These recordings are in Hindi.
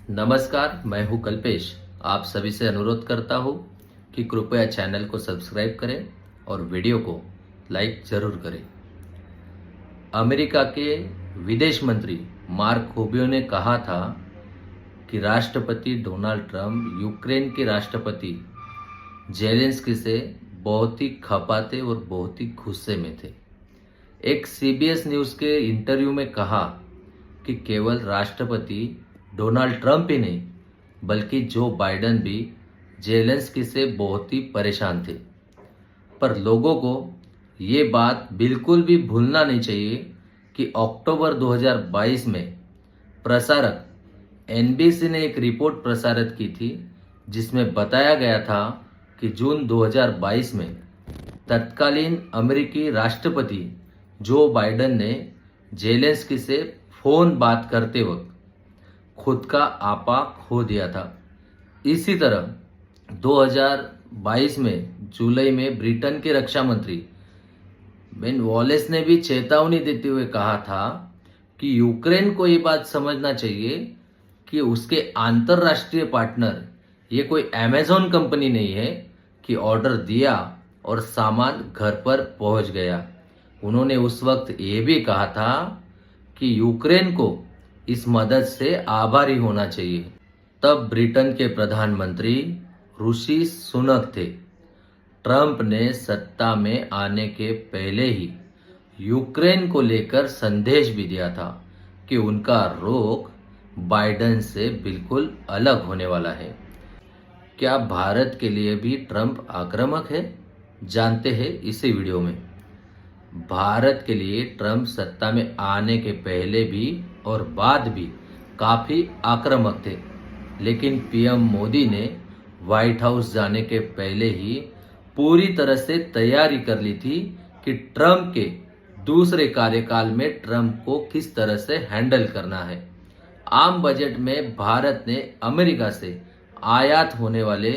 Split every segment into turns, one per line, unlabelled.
नमस्कार, मैं हूं कल्पेश। आप सभी से अनुरोध करता हूं कि कृपया चैनल को सब्सक्राइब करें और वीडियो को लाइक जरूर करें। अमेरिका के विदेश मंत्री मार्क रूबियो ने कहा था कि राष्ट्रपति डोनाल्ड ट्रंप यूक्रेन के राष्ट्रपति जेलेंस्की से बहुत ही खपाते और बहुत ही गुस्से में थे। एक सीबीएस न्यूज़ के इंटरव्यू में कहा कि केवल राष्ट्रपति डोनाल्ड ट्रंप ही नहीं बल्कि जो बाइडेन भी जेलेंस्की से बहुत ही परेशान थे। पर लोगों को ये बात बिल्कुल भी भूलना नहीं चाहिए कि अक्टूबर 2022 में प्रसारक एनबीसी ने एक रिपोर्ट प्रसारित की थी जिसमें बताया गया था कि जून 2022 में तत्कालीन अमेरिकी राष्ट्रपति जो बाइडेन ने जेलेंस्की से फोन बात करते वक्त खुद का आपा खो दिया था। इसी तरह 2022 में जुलाई में ब्रिटेन के रक्षा मंत्री बेन वॉलेस ने भी चेतावनी देते हुए कहा था कि यूक्रेन को ये बात समझना चाहिए कि उसके अंतरराष्ट्रीय पार्टनर ये कोई अमेज़न कंपनी नहीं है कि ऑर्डर दिया और सामान घर पर पहुंच गया। उन्होंने उस वक्त ये भी कहा था कि यूक्रेन को इस मदद से आभारी होना चाहिए। तब ब्रिटेन के प्रधानमंत्री ऋषि सुनक थे। ट्रंप ने सत्ता में आने के पहले ही यूक्रेन को लेकर संदेश भी दिया था कि उनका रुख बाइडेन से बिल्कुल अलग होने वाला है। क्या भारत के लिए भी ट्रंप आक्रामक है? जानते हैं इसी वीडियो में। भारत के लिए ट्रंप सत्ता में आने के पहले भी और बाद भी काफी आक्रामक थे, लेकिन पीएम मोदी ने व्हाइट हाउस जाने के पहले ही पूरी तरह से तैयारी कर ली थी कि ट्रंप के दूसरे कार्यकाल में ट्रंप को किस तरह से हैंडल करना है। आम बजट में भारत ने अमेरिका से आयात होने वाले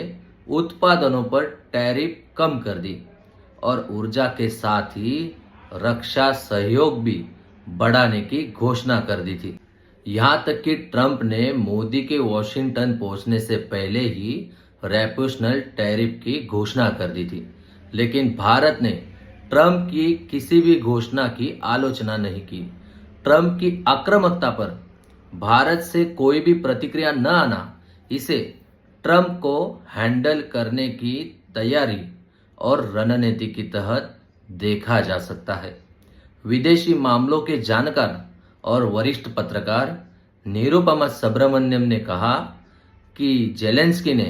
उत्पादनों पर टैरिफ कम कर दी और ऊर्जा के साथ ही रक्षा सहयोग भी बढ़ाने की घोषणा कर दी थी। यहां तक कि ट्रंप ने मोदी के वॉशिंगटन पहुंचने से पहले ही रेसिप्रोकल टैरिफ की घोषणा कर दी थी, लेकिन भारत ने ट्रंप की किसी भी घोषणा की आलोचना नहीं की। ट्रंप की आक्रामकता पर भारत से कोई भी प्रतिक्रिया न आना इसे ट्रंप को हैंडल करने की तैयारी और रणनीति के तहत देखा जा सकता है। विदेशी मामलों के जानकार और वरिष्ठ पत्रकार निरुपमा सुब्रमण्यम ने कहा कि जेलेंस्की ने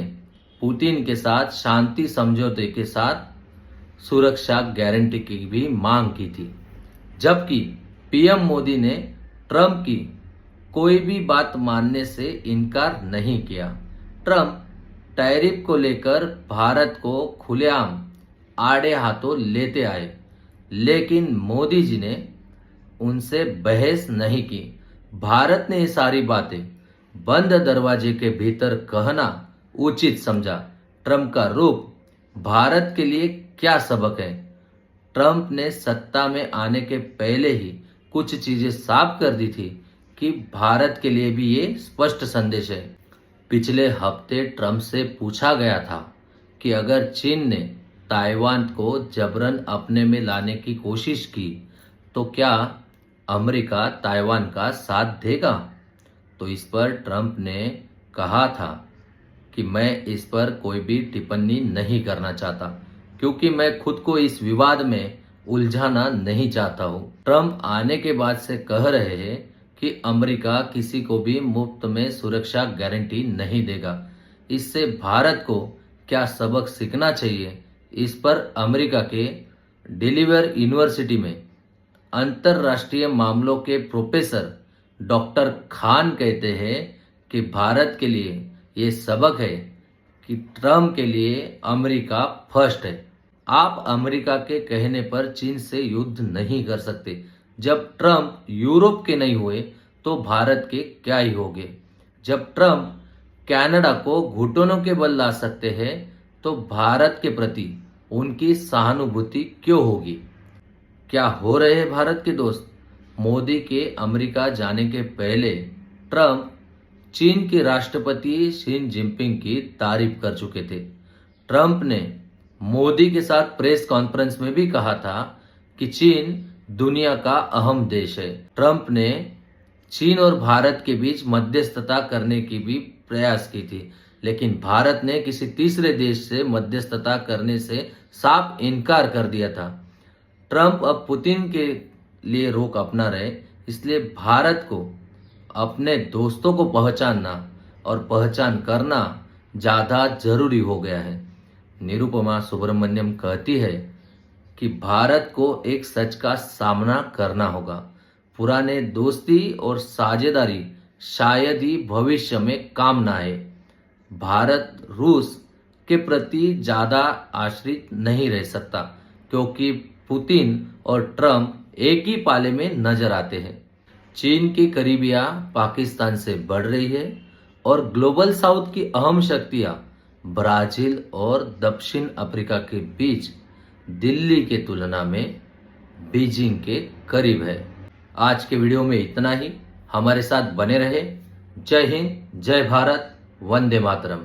पुतिन के साथ शांति समझौते के साथ सुरक्षा गारंटी की भी मांग की थी, जबकि पीएम मोदी ने ट्रंप की कोई भी बात मानने से इनकार नहीं किया। ट्रंप टैरिफ को लेकर भारत को खुलेआम आड़े हाथों लेते आए, लेकिन मोदी जी ने उनसे बहस नहीं की। भारत ने ये सारी बातें बंद दरवाजे के भीतर कहना उचित समझा। ट्रंप का रुख भारत के लिए क्या सबक है? ट्रंप ने सत्ता में आने के पहले ही कुछ चीजें साफ कर दी थी कि भारत के लिए भी ये स्पष्ट संदेश है। पिछले हफ्ते ट्रंप से पूछा गया था कि अगर चीन ने ताइवान को जबरन अपने में लाने की कोशिश की तो क्या अमेरिका ताइवान का साथ देगा? तो इस पर ट्रंप ने कहा था कि मैं इस पर कोई भी टिप्पणी नहीं करना चाहता क्योंकि मैं खुद को इस विवाद में उलझाना नहीं चाहता हूं। ट्रंप आने के बाद से कह रहे हैं कि अमेरिका किसी को भी मुफ्त में सुरक्षा गारंटी नहीं देगा। इससे भारत को क्या सबक सीखना चाहिए? इस पर अमेरिका के डेलावेयर यूनिवर्सिटी में अंतरराष्ट्रीय मामलों के प्रोफेसर डॉक्टर खान कहते हैं कि भारत के लिए ये सबक है कि ट्रंप के लिए अमेरिका फर्स्ट है। आप अमेरिका के कहने पर चीन से युद्ध नहीं कर सकते। जब ट्रंप यूरोप के नहीं हुए तो भारत के क्या ही होंगे। जब ट्रंप कनाडा को घुटनों के बल ला सकते हैं तो भारत के प्रति उनकी सहानुभूति क्यों होगी? क्या हो रहे भारत के दोस्त? मोदी के अमेरिका जाने के पहले ट्रंप चीन के राष्ट्रपति शी जिनपिंग की तारीफ कर चुके थे। ट्रंप ने मोदी के साथ प्रेस कॉन्फ्रेंस में भी कहा था कि चीन दुनिया का अहम देश है। ट्रंप ने चीन और भारत के बीच मध्यस्थता करने की भी प्रयास की थी, लेकिन भारत ने किसी तीसरे देश से मध्यस्थता करने से साफ इनकार कर दिया था। ट्रंप अब पुतिन के लिए रोक अपना रहे, इसलिए भारत को अपने दोस्तों को पहचानना और पहचान करना ज्यादा जरूरी हो गया है। निरुपमा सुब्रमण्यम कहती है कि भारत को एक सच का सामना करना होगा। पुराने दोस्ती और साझेदारी शायद ही भविष्य में काम ना आए। भारत रूस के प्रति ज्यादा आश्रित नहीं रह सकता, क्योंकि पुतिन और ट्रंप एक ही पाले में नजर आते हैं। चीन की करीबियां पाकिस्तान से बढ़ रही है और ग्लोबल साउथ की अहम शक्तियां ब्राजील और दक्षिण अफ्रीका के बीच दिल्ली के तुलना में बीजिंग के करीब है। आज के वीडियो में इतना ही। हमारे साथ बने रहे। जय हिंद, जय भारत, वंदे मातरम।